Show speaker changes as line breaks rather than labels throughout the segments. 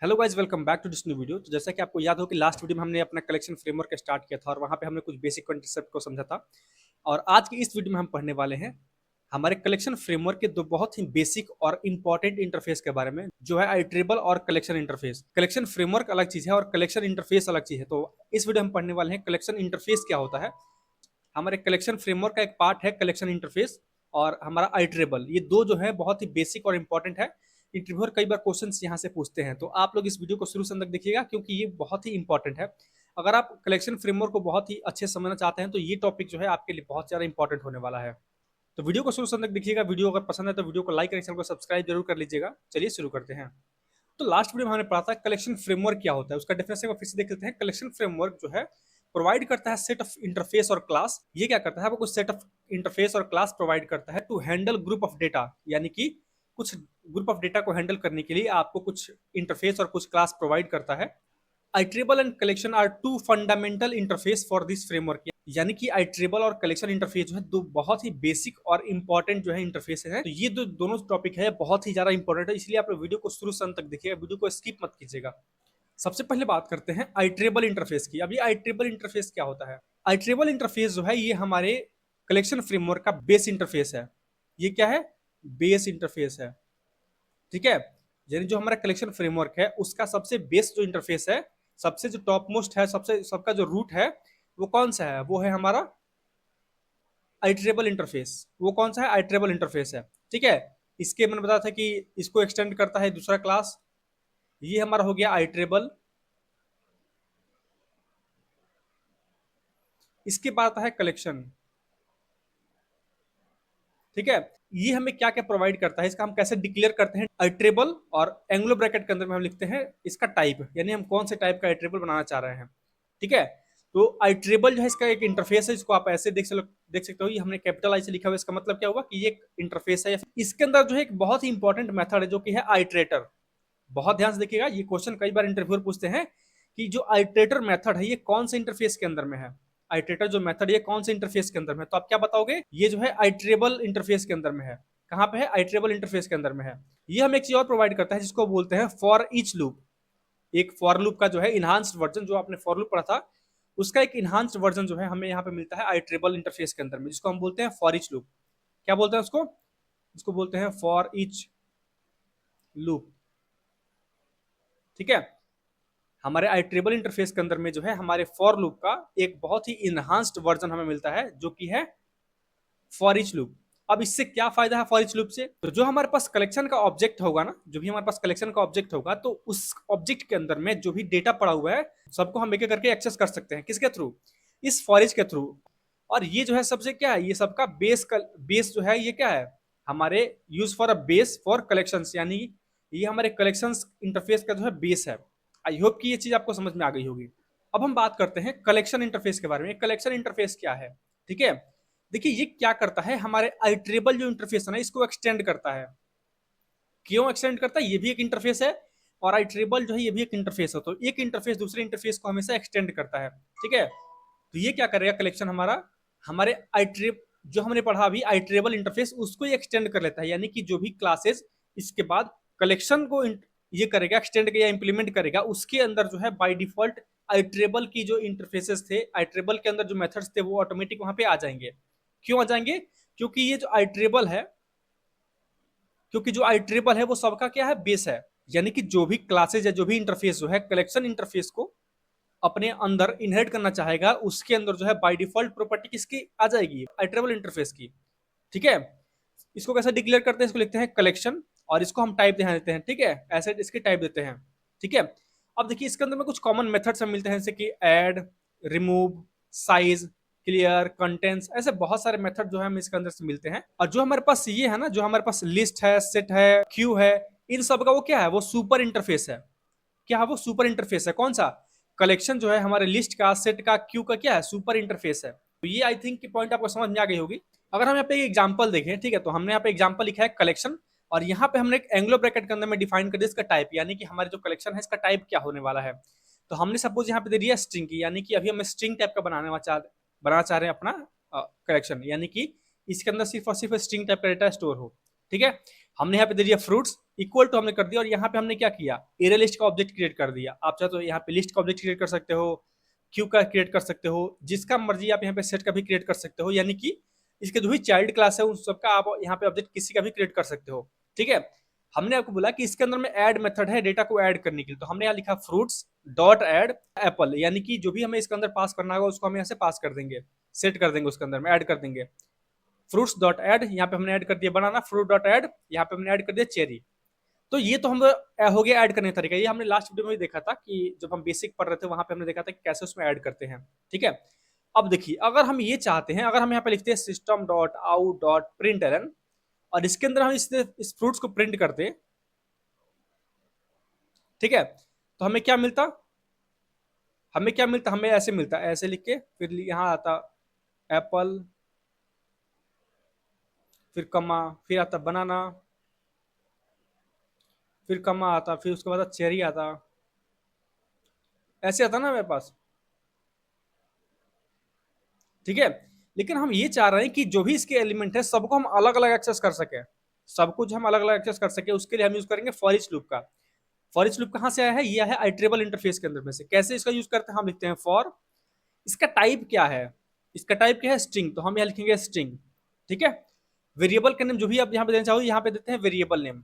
Hello guys, welcome back to this new video. तो जैसा कि आपको याद हो कि लास्ट वीडियो में हमने अपना कलेक्शन फ्रेमवर्क स्टार्ट किया था और वहां पे हमने कुछ बेसिक कॉन्सेप्ट को समझा था। और आज की इस वीडियो में हम पढ़ने वाले हैं हमारे कलेक्शन फ्रेमवर्क के दो बहुत ही बेसिक और इंपॉर्टेंट इंटरफेस के बारे में, जो है आईट्रेबल और कलेक्शन इंटरफेस। कलेक्शन फ्रेमवर्क अलग चीज है और कलेक्शन इंटरफेस अलग चीज है। तो इस वीडियो में हम पढ़ने वाले हैं कलेक्शन इंटरफेस क्या होता है। हमारे कलेक्शन फ्रेमवर्क का एक पार्ट है कलेक्शन इंटरफेस और हमारा आईट्रेबल। ये दो जो है बहुत ही बेसिक और इंपॉर्टेंट है। इंटरव्यूअर कई बार क्वेश्चंस यहाँ से पूछते हैं, तो आप लोग इस वीडियो को शुरू से अंत तक देखिएगा क्योंकि ये बहुत ही इंपॉर्टेंट है। अगर आप कलेक्शन फ्रेमवर्क को बहुत ही अच्छे से समझना चाहते हैं तो ये टॉपिक जो है आपके लिए बहुत ज़्यादा इंपॉर्टेंट होने वाला है। तो वीडियो को शुरू से अंत तक देखिएगा। वीडियो अगर पसंद है तो वीडियो को लाइक करें, चैनल को सब्सक्राइब जरूर कर लीजिएगा। चलिए शुरू करते हैं। तो लास्ट वीडियो में हमने पढ़ा था कलेक्शन फ्रेमवर्क क्या होता है, उसका डेफिनेशन को फिर से देख लेते हैं। कलेक्शन फ्रेमवर्क जो है प्रोवाइड करता है सेट ऑफ इंटरफेस और क्लास। ये क्या करता है, वो कुछ सेट ऑफ इंटरफेस और क्लास प्रोवाइड करता है to handle group of data, यानी कि कुछ ग्रुप ऑफ डेटा को हैंडल करने के लिए आपको कुछ इंटरफेस और कुछ क्लास प्रोवाइड करता है। Iterable and collection are two fundamental interface for this framework, यानी कि आईट्रेबल और कलेक्शन इंटरफेस जो है दो बहुत ही बेसिक और इंपॉर्टेंट जो है इंटरफेस है। तो ये दोनों टॉपिक है बहुत ही ज्यादा इंपॉर्टेंट है, इसलिए आप वीडियो को शुरू से अंत तक देखिएगा, वीडियो को स्किप मत कीजिएगा। सबसे पहले बात करते हैं आईट्रेबल इंटरफेस की। अभी आईट्रेबल इंटरफेस क्या होता है? आईट्रेबल इंटरफेस जो है ये हमारे कलेक्शन फ्रेमवर्क का बेस इंटरफेस है। ये क्या है? बेस इंटरफेस है। ठीक है, यानी जो हमारा कलेक्शन फ्रेमवर्क है उसका सबसे बेस जो इंटरफेस है, सबसे जो टॉप मोस्ट है, सबसे सबका जो रूट है, वो कौन सा है? वो है हमारा आइटरेबल इंटरफेस। वो कौन सा है? आइटरेबल इंटरफेस है। ठीक है, इसके मैंने बताया था कि इसको एक्सटेंड करता है दूसरा क्लास। ये हमारा हो गया आइटरेबल। इसके बाद आता है कलेक्शन। ठीक है, ये हमें क्या क्या प्रोवाइड करता है, इसका हम कैसे डिक्लेयर करते हैं आइटरेबल, और एंग्लो ब्रैकेट के अंदर में हम लिखते हैं इसका टाइप, यानी हम कौन से टाइप का आइटरेबल बनाना चाह रहे हैं। ठीक है, तो आइटरेबल जो है इसका एक इंटरफेस है, इसको आप ऐसे देख सकते हो। ये हमने कैपिटल आई से लिखा हुआ है, इसका मतलब क्या होगा कि ये एक इंटरफेस है। इसके अंदर जो है एक बहुत ही इंपॉर्टेंट मेथड है जो कि है आइटरेटर। बहुत ध्यान से देखिएगा, ये क्वेश्चन कई बार इंटरव्यूअर पूछते हैं कि जो आइटरेटर मेथड है ये कौन से इंटरफेस के अंदर में है। आइटरेटर जो मेथड ये कौन से इंटरफेस के अंदर में है? तो आप क्या बताओगे? ये जो है आइटरेबल इंटरफेस के अंदर में है। कहां पे है? आइटरेबल इंटरफेस के अंदर में है। ये हमें एक चीज और प्रोवाइड करता है जिसको बोलते हैं फॉर ईच लूप। एक फॉर लूप का जो है इनहांस्ड वर्जन, जो आपने फॉर लूप पढ़ा था उसका एक इनहांस्ड वर्जन जो है हमें यहाँ पे मिलता है आइटरेबल इंटरफेस के अंदर में, जिसको हम बोलते हैं फॉर ईच लूप। क्या बोलते हैं उसको? इसको बोलते हैं फॉर ईच लूप। ठीक है, हमारे आइटरेबल इंटरफेस के अंदर में जो है हमारे फॉर लूप का एक बहुत ही इनहांस्ड वर्जन हमें मिलता है जो कि है फॉर ईच लूप। अब इससे क्या फायदा है फॉर ईच लूप से? तो जो हमारे पास कलेक्शन का ऑब्जेक्ट होगा ना, जो भी हमारे पास कलेक्शन का ऑब्जेक्ट होगा, तो उस ऑब्जेक्ट के अंदर में जो भी डेटा पड़ा हुआ है सबको हम एक एक करके एक्सेस कर सकते हैं। किसके थ्रू? इस फॉर ईच के थ्रू। और ये जो है सबसे क्या है, ये सबका बेस जो है ये क्या है? हमारे use for a base for collection, यानी ये हमारे कलेक्शन इंटरफेस का जो है बेस है। आई होप कि ये चीज आपको समझ में आ गई होगी। अब हम बात करते हैं कलेक्शन इंटरफेस के बारे में। कलेक्शन इंटरफेस क्या है? ठीक है, देखिए ये क्या करता है, हमारे आइटरेबल जो इंटरफेस है ना इसको एक्सटेंड करता है। क्यों एक्सटेंड करता है? ये भी एक इंटरफेस है और आइटरेबल जो है ये भी एक इंटरफेस है, तो एक इंटरफेस दूसरे इंटरफेस को हमेशा एक्सटेंड करता है। ठीक है, तो ये क्या करेगा कलेक्शन हमारा, हमारे आइटरेब जो हमने पढ़ा अभी आइटरेबल इंटरफेस उसको ये एक्सटेंड कर लेता है, यानी कि जो भी क्लासेस इसके बाद कलेक्शन को ये करेगा एक्सटेंड या इंप्लीमेंट करेगा, उसके अंदर जो है बाय डिफॉल्ट आइटरेबल की जो इंटरफेसेस थे, आइटरेबल के अंदर जो मेथड्स थे वो ऑटोमेटिक वहां पे आ जाएंगे। क्यों आ जाएंगे? क्योंकि ये जो आइटरेबल है, क्योंकि जो आइटरेबल है वो सबका क्या है? बेस है। यानी कि जो भी क्लासेज या जो भी इंटरफेस जो है कलेक्शन इंटरफेस को अपने अंदर इनहेरिट करना चाहेगा, उसके अंदर जो है बाय डिफॉल्ट प्रॉपर्टी किसकी आ जाएगी? आइटरेबल इंटरफेस की। ठीक है, इसको कैसे डिक्लेयर करते हैं? इसको लिखते हैं कलेक्शन और इसको हम टाइप ध्यान देते हैं। ठीक है, ऐसे इसके टाइप देते हैं। ठीक है, अब देखिए इसके अंदर में कुछ कॉमन मेथड्स मिलते हैं जैसे कि add, remove, size, clear, contents, ऐसे बहुत सारे मेथड जो है हमें इसके अंदर से मिलते हैं। और जो हमारे पास ये है ना, जो हमारे पास लिस्ट है, सेट है, क्यू है, इन सब का वो क्या है? वो सुपर इंटरफेस है। क्या है वो? सुपर इंटरफेस है। कौन सा? कलेक्शन जो है हमारे लिस्ट का, सेट का, क्यू का क्या है? सुपर इंटरफेस है। तो ये आई थिंक की पॉइंट आपको समझ में आ गई होगी। अगर हम यहाँ पे एक एग्जांपल देखें, ठीक है, तो हमने यहाँ पे एग्जांपल लिखा है कलेक्शन, और यहाँ पे हमने एक एंग्लो ब्रैकेट के अंदर में डिफाइन कर दिया इसका टाइप, यानी कि हमारे जो कलेक्शन है इसका टाइप क्या होने वाला है। तो हमने सपोज यहाँ पे दे दिया स्ट्रिंग की, यानी कि अभी हम स्ट्रिंग टाइप का बनाना चाह रहे हैं अपना कलेक्शन, यानी कि इसके अंदर सिर्फ और सिर्फ स्ट्रिंग टाइप का डेटा स्टोर हो। ठीक है, हमने यहाँ पे दे दिया फ्रूट्स, इक्वल टू हमने कर दिया, और यहाँ पे हमने क्या किया, एरे लिस्ट का ऑब्जेक्ट क्रिएट कर दिया। आप चाहे तो यहाँ पे लिस्ट का ऑब्जेक्ट क्रिएट कर सकते हो, क्यू का क्रिएट कर सकते हो, जिसका मर्जी आप यहाँ पे सेट का भी क्रिएट कर सकते हो, यानी कि इसके जो भी चाइल्ड क्लास है उन सबका आप यहाँ पे ऑब्जेक्ट किसी का भी क्रिएट कर सकते हो। ठीक है, हमने आपको बोला कि इसके अंदर में ऐड मेथड है डेटा को ऐड करने के लिए, तो हमने यहाँ लिखा फ्रूट्स डॉट ऐड एप्पल, यानी कि जो भी हमें इसके अंदर पास करना होगा उसको हम यहाँ से पास कर देंगे, सेट कर देंगे, उसके अंदर में ऐड कर देंगे। फ्रूट्स डॉट ऐड, यहाँ पे हमने ऐड कर दिया बनाना, फ्रूट डॉट ऐड, यहाँ पे हमने ऐड कर दिया चेरी। तो ये तो हम हो गया ऐड करने का तरीका। ये हमने लास्ट वीडियो में भी देखा था कि जब हम बेसिक पढ़ रहे थे वहां पे हमने देखा था कि कैसे उसमें ऐड करते हैं। ठीक है, अब देखिए अगर हम ये चाहते हैं, अगर हम यहाँ पे लिखते हैं system dot out dot println, और इसके अंदर हम इस फ्रूट्स को प्रिंट करते हैं, ठीक है, तो हमें क्या मिलता, हमें ऐसे मिलता, ऐसे लिख के फिर यहाँ आता एप्पल, फिर कमा, फिर आता बनाना, फिर कमा आता, फिर उसके बाद चेरी आता, ऐसे आता ना मेरे पास। ठीक है, लेकिन हम ये चाह रहे हैं कि जो भी इसके एलिमेंट है सबको हम अलग अलग एक्सेस कर सके, सब कुछ हम अलग अलग एक्सेस कर सके, उसके लिए हम यूज करेंगे फॉर ईच लूप का। फॉर ईच लूप कहाँ से आया है, यह है आइट्रेबल इंटरफेस के अंदर में से। कैसे इसका यूज करते हैं, हम लिखते हैं फॉर, इसका टाइप क्या है, इसका टाइप क्या है, स्ट्रिंग, तो हम यहाँ लिखेंगे स्ट्रिंग। ठीक है, वेरिएबल का नेम जो भी आप यहाँ पे देना चाहो यहाँ पे देते हैं वेरिएबल नेम,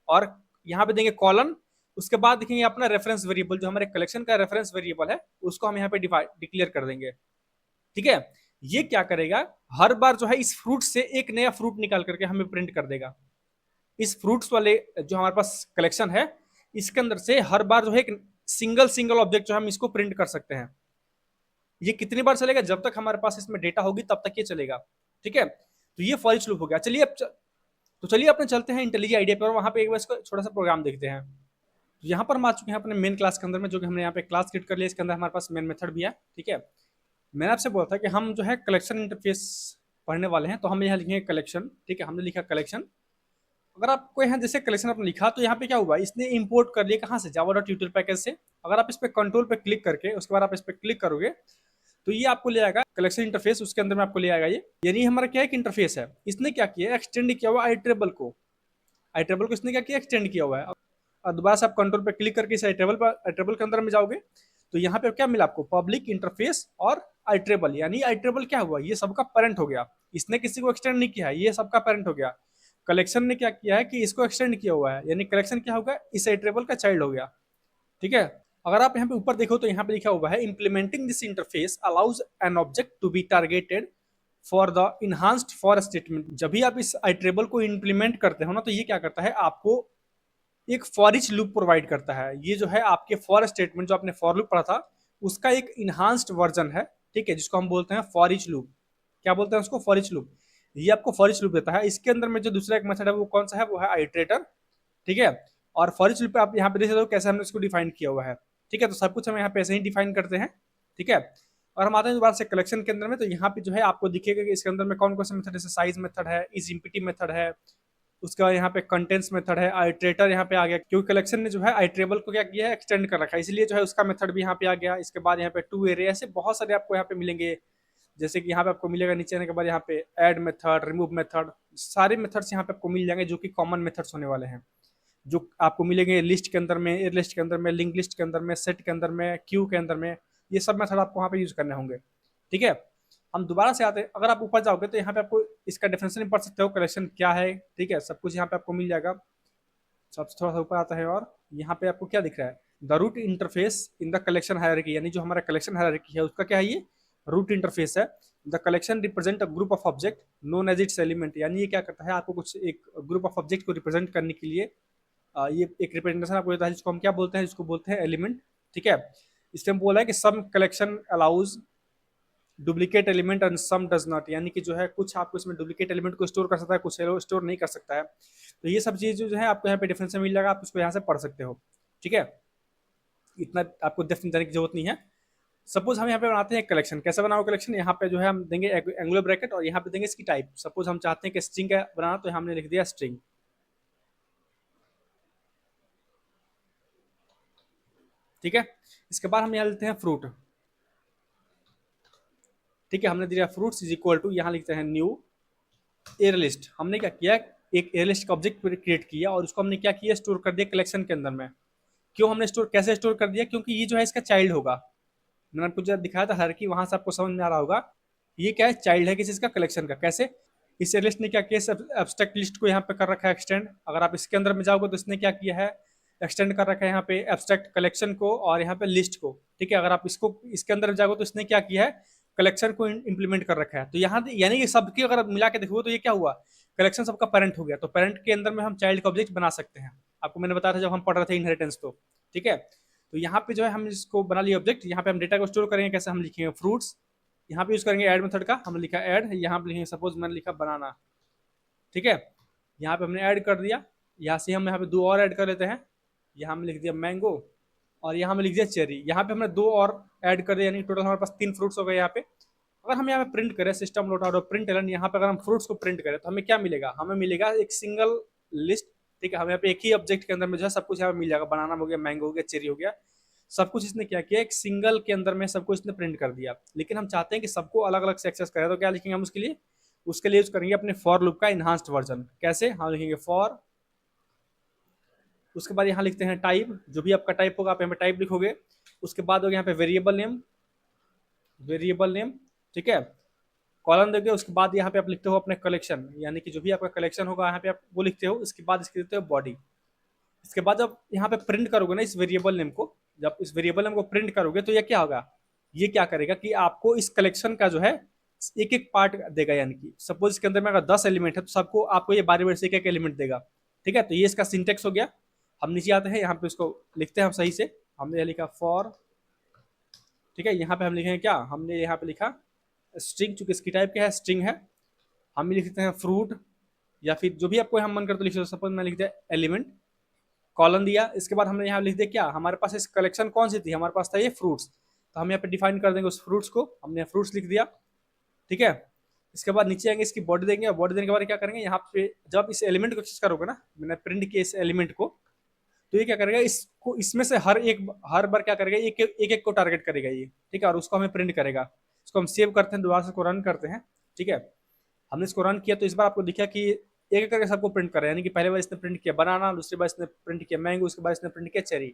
और यहाँ पे देंगे कॉलन, उसके बाद देखेंगे अपना रेफरेंस वेरिएबल, जो हमारे कलेक्शन का रेफरेंस वेरिएबल है उसको हम यहाँ पे डिक्लेयर कर देंगे। ठीक है, ये क्या करेगा, हर बार जो है इस फ्रूट से एक नया फ्रूट निकाल करके हमें प्रिंट कर देगा। इस फ्रूट्स वाले जो हमारे पास कलेक्शन है इसके अंदर से हर बार जो है एक सिंगल सिंगल ऑब्जेक्ट जो हम इसको प्रिंट कर सकते हैं। ये कितनी बार चलेगा, जब तक हमारे पास इसमें डेटा होगी तब तक ये चलेगा। ठीक है, तो ये फॉर ईच लूप हो गया। चलिए अब तो चलिए अपने चलते हैं इंटेलिजेंट आईडिया पर, वहां पे एक बार इसको छोटा सा प्रोग्राम देखते हैं। तो यहाँ पर हम आ चुके हैं अपने मेन क्लास के अंदर में, जो कि हमने यहाँ पे क्लास क्रिएट कर लिया, इसके अंदर हमारे पास मेन मेथड भी है। ठीक है, मैंने आपसे बोला था कि हम जो है कलेक्शन इंटरफेस पढ़ने वाले हैं, तो हम यहाँ लिखेंगे कलेक्शन। ठीक है, हमने लिखा कलेक्शन। अगर आपको यहाँ जैसे कलेक्शन आपने लिखा तो यहाँ पे क्या हुआ, इसने इंपोर्ट कर लिया कहाँ से, जावा डॉट ट्यूटोरियल पैकेज से। अगर आप इस पर कंट्रोल पे क्लिक करके उसके बाद आप इस पर क्लिक करोगे तो ये आपको ले आएगा कलेक्शन इंटरफेस, उसके अंदर में आपको ले आएगा ये, यानी हमारा क्या है कि इंटरफेस है। इसने क्या किया, एक्सटेंड किया हुआ आईट्रेबल को, आईट्रेबल को इसने क्या किया, एक्सटेंड किया हुआ है। और दोबारा से आप कंट्रोल पे क्लिक करके इस आईट्रेबल के अंदर में जाओगे तो यहाँ पे क्या मिला आपको, पब्लिक इंटरफेस और आईट्रेबल, यानी आईट्रेबल क्या हुआ, ये सबका पेरेंट हो गया। इसने किसी को एक्सटेंड नहीं किया है, ये सबका पेरेंट हो गया। कलेक्शन ने क्या किया है कि इसको एक्सटेंड किया हुआ है, यानी कलेक्शन क्या होगा, इस आईट्रेबल का चाइल्ड हो गया। ठीक है, अगर आप यहाँ पे ऊपर देखो तो यहाँ पे लिखा हुआ है implementing this interface allows an object to be targeted for the enhanced for statement. जब भी आप इस आइट्रेबल को इंप्लीमेंट करते हो ना, तो ये क्या करता है, आपको एक फॉर ईच लूप प्रोवाइड करता है। ये जो है आपके फॉर स्टेटमेंट जो आपने फॉर लूप पढ़ा था उसका एक इनहांस्ड वर्जन है। ठीक है, जिसको हम बोलते हैं फॉर ईच लूप। क्या बोलते हैं उसको, फॉर ईच लूप। ये आपको फॉर ईच लूप देता है। इसके अंदर में जो दूसरा एक मेथड है वो कौन सा है, वो है आइट्रेटर। ठीक है, और फॉर ईच लूप पे आप यहाँ पे देख सकते हो कैसे हमने इसको डिफाइन किया हुआ है। ठीक है, तो सब कुछ हम यहाँ पे ऐसे ही डिफाइन करते हैं। ठीक है, और हम आते हैं दोबारा से कलेक्शन के अंदर में, तो यहाँ पे जो है आपको दिखेगा कि इसके अंदर में कौन कौन से मेथड, जैसे साइज मेथड है, इज इम्पिटी मेथड है, उसका यहाँ पे कंटेंट्स मेथड है, आइट्रेटर यहाँ पे आ गया, क्योंकि कलेक्शन ने जो है आइट्रेबल को क्या किया है, एक्सटेंड कर रखा है, इसलिए जो है उसका मेथड भी यहाँ पे आ गया। इसके बाद यहाँ पे टू एरे, ऐसे बहुत सारे आपको यहाँ पे मिलेंगे। जैसे कि यहाँ पे आपको मिलेगा नीचे आने के बाद यहाँ पे ऐड मेथड, रिमूव मेथड, सारे मेथड्स यहाँ पे आपको मिल जाएंगे जो कि कॉमन मेथड्स होने वाले हैं, जो आपको मिलेंगे लिस्ट के अंदर में, एयर लिस्ट के अंदर में, लिंक लिस्ट के अंदर में, सेट के अंदर में, क्यू के अंदर में। ये सब मेथड आपको वहाँ पे यूज करने होंगे। ठीक है, हम दोबारा से आते हैं, अगर आप ऊपर जाओगे तो यहाँ पे आपको इसका डेफिनेशन पढ़ सकते हो, कलेक्शन क्या है। ठीक है, सब कुछ यहाँ पे आपको मिल जाएगा। सबसे थोड़ा सा ऊपर आता है और यहाँ पे आपको क्या दिख रहा है, the root interface in the collection hierarchy, यानी जो हमारा कलेक्शन हायरार्की है उसका क्या है, ये रूट इंटरफेस है। The collection represent a group of object known as its element, यानी ये क्या करता है, आपको कुछ एक ग्रुप ऑफ ऑब्जेक्ट को रिप्रेजेंट करने के लिए ये एक रिप्रेजेंटेशन आपको देता है, जिसको हम क्या बोलते हैं, जिसको बोलते हैं एलिमेंट। ठीक है, इससे हम बोला है कि some collection allows duplicate element and some does not, यानी कि जो है कुछ आपको इसमें डुप्लीकेट एलिमेंट को स्टोर कर सकता है, कुछ स्टोर नहीं कर सकता है। तो ये सब चीज़ जो है आपको यहाँ पे डिफरेंस मिल जाएगा, आप उसको यहाँ से पढ़ सकते हो। ठीक है, इतना आपको डिफरेंस देने की जरूरत नहीं है। सपोज हम यहाँ पे बनाते हैं कलेक्शन, कैसे बनाओ कलेक्शन, यहाँ पे जो है हम देंगे एंगुलर ब्रैकेट और यहाँ पे देंगे इसकी टाइप। सपोज हम चाहते हैं कि स्ट्रिंग का बनाना, तो हमने लिख दिया स्ट्रिंग। ठीक है, इसके बाद हम यहाँ लेते हैं फ्रूट। ठीक है, हमने दिया फ्रूट्स इज इक्वल टू, यहाँ लिखते हैं न्यू एयर लिस्ट। हमने क्या किया, एक एयरलिस्ट का ऑब्जेक्ट क्रिएट किया और उसको हमने क्या किया, स्टोर कर दिया कलेक्शन के अंदर में। क्यों हमने स्टोर, कैसे स्टोर कर दिया, क्योंकि ये जो है इसका चाइल्ड होगा। मैंने आपको जब दिखाया था हर की, वहां से आपको समझ में आ रहा होगा ये क्या है, चाइल्ड है किसी चीज का, कलेक्शन का। कैसे, इस लिस्ट ने क्या किया, एब्स्ट्रैक्ट लिस्ट को यहाँ पे कर रखा है एक्सटेंड। अगर आप इसके अंदर में जाओगे तो इसने क्या किया है, एक्सटेंड कर रखा है यहाँ पे एब्स्ट्रैक्ट कलेक्शन को और यहाँ पे लिस्ट को। ठीक है, अगर आप इसको इसके अंदर जाओगे तो इसने क्या किया है, कलेक्शन को इंप्लीमेंट कर रखा है। तो यहाँ यानी कि सबकी अगर आप मिला के देखोगे तो ये क्या हुआ, कलेक्शन सबका पेरेंट हो गया। तो पेरेंट के अंदर में हम चाइल्ड का ऑब्जेक्ट बना सकते हैं। आपको मैंने बताया था जब हम पढ़ रहे थे इनहेरिटेंस। तो ठीक है, तो यहाँ पे जो है हम इसको बना लिया ऑब्जेक्ट। यहाँ पे हम डेटा को स्टोर करेंगे कैसे, हम लिखेंगे फ्रूट्स। यहाँ पे यूज करेंगे ऐड मेथड का, हमने लिखा ऐड, यहाँ पे लिखेंगे सपोज मैंने लिखा बनाना। ठीक है, यहाँ पे हमने ऐड कर दिया। यहाँ से हम यहाँ पे दो और ऐड कर लेते हैं, यहाँ में लिख दिया मैंगो और यहाँ में लिख दिया चेरी। यहाँ पे हमने दो और ऐड कर दिया, यानी टोटल हमारे पास 3 फ्रूट्स हो गए यहाँ पे। अगर हम यहाँ पे प्रिंट करें system dot out println, यहाँ पे अगर हम फ्रूट्स को प्रिंट करें तो हमें क्या मिलेगा, हमें मिलेगा एक सिंगल लिस्ट। ठीक है, हमें यहाँ पे एक ही ऑब्जेक्ट के अंदर में जो है सब कुछ यहाँ पे मिल जाएगा, बनाना हो गया, मैंगो हो गया, चेरी हो गया, सब कुछ इसने क्या किया, एक सिंगल के अंदर में सब कुछ इसने प्रिंट कर दिया। लेकिन हम चाहते हैं कि सबको अलग अलग से एक्सेस करें, तो क्या लिखेंगे हम उसके लिए, उसके लिए यूज करेंगे अपने फॉर लूप का इनहांस्ड वर्जन। कैसे, हम लिखेंगे फॉर, उसके बाद यहाँ लिखते हैं टाइप, जो भी आपका टाइप होगा आप यहाँ पे टाइप लिखोगे। उसके बाद हो गया यहाँ पे वेरिएबल नेम, वेरिएबल नेम। ठीक है, कॉलम दोगे, उसके बाद यहाँ पे आप लिखते हो अपने कलेक्शन, यानी कि जो भी आपका कलेक्शन होगा यहाँ पे आप वो लिखते हो। इसके बाद इसके देते हो बॉडी। इसके बाद जब यहाँ पे प्रिंट करोगे ना इस वेरिएबल नेम को, जब इस वेरिएबल नेम को प्रिंट करोगे तो ये क्या होगा, ये क्या करेगा कि आपको इस कलेक्शन का जो है एक एक पार्ट देगा। यानी कि सपोज इसके अंदर में अगर 10 एलिमेंट है तो सबको आपको ये बारी बारी से एक एक एलिमेंट देगा। ठीक है, तो ये इसका सिंटेक्स हो गया। हम नीचे आते हैं, यहाँ पे इसको लिखते हैं हम सही से। हमने यह लिखा फॉर, ठीक है, यहाँ पे हम लिखेंगे क्या, हमने यहाँ पे लिखा स्ट्रिंग, चूंकि इसकी टाइप क्या है, स्ट्रिंग है। हम लिख सकते हैं फ्रूट, या फिर जो भी आपको यहाँ मन कर तो लिख सकते। सपोज मैं लिख दिया एलिमेंट, कॉलम दिया। इसके बाद हमने यहाँ लिख दिया क्या, हमारे पास इस कलेक्शन कौन सी थी, हमारे पास था ये फ्रूट्स। तो हम यहाँ पे डिफाइन कर देंगे उस फ्रूट्स को, हमने फ्रूट्स लिख दिया। ठीक है, इसके बाद नीचे आएंगे, इसकी बॉडी देंगे, और बॉडी देने के बाद क्या करेंगे, यहाँ पे जब इस एलिमेंट को एक्सेस करोगे ना, मैंने प्रिंट किया इस एलिमेंट को, तो ये क्या करेगा, इसको इसमें से हर बार क्या करेगा, एक एक को टारगेट करेगा ये। ठीक है, और उसको हमें प्रिंट करेगा। इसको हम सेव करते हैं, दोबारा से इसको रन करते हैं। ठीक है, हमने इसको रन किया तो इस बार आपको दिखा कि एक एक करके सबको प्रिंट कर रहा है। यानी कि पहले बार इसने प्रिंट किया बनाना, दूसरी बार इसने प्रिंट किया मैंगो, उसके बाद इसने प्रिंट किया चेरी।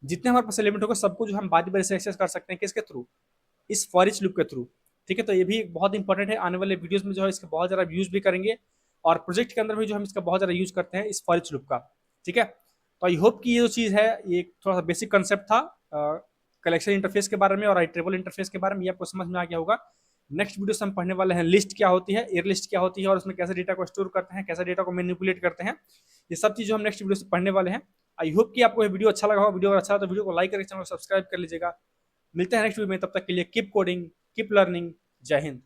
जितने हमारे पास एलिमेंट होगा सबको जो हम बारी बारी से एक्सेस कर सकते हैं, किसके थ्रू, इस फॉर ईच लूप के थ्रू। ठीक है, तो ये भी बहुत इंपॉर्टेंट है। आने वाले वीडियोस में जो है इसका बहुत ज़्यादा यूज भी करेंगे, और प्रोजेक्ट के अंदर भी जो हम इसका बहुत ज़्यादा यूज करते हैं इस फॉर ईच लूप का। ठीक है, तो आई होप कि ये जो चीज़ है, ये थोड़ा सा बेसिक कंसेप्ट था कलेक्शन इंटरफेस के बारे में और आइटरेबल इंटरफेस के बारे में, ये आपको समझ में आ गया होगा। नेक्स्ट वीडियो से हम पढ़ने वाले हैं लिस्ट क्या होती है, एयर लिस्ट क्या होती है, और उसमें कैसे डेटा को स्टोर करते हैं, कैसे डेटा को मैनिपुलेट करते हैं। ये सब चीज़ हम नेक्स्ट वीडियो से पढ़ने वाले हैं। आई होप कि आपको ये वीडियो अच्छा लगा होगा। वीडियो अगर अच्छा लगा तो वीडियो को लाइक करके चैनल को सब्सक्राइब कर लीजिएगा। मिलते हैं नेक्स्ट वीडियो में, तब तक के लिए कीप कोडिंग, कीप लर्निंग। जय हिंद।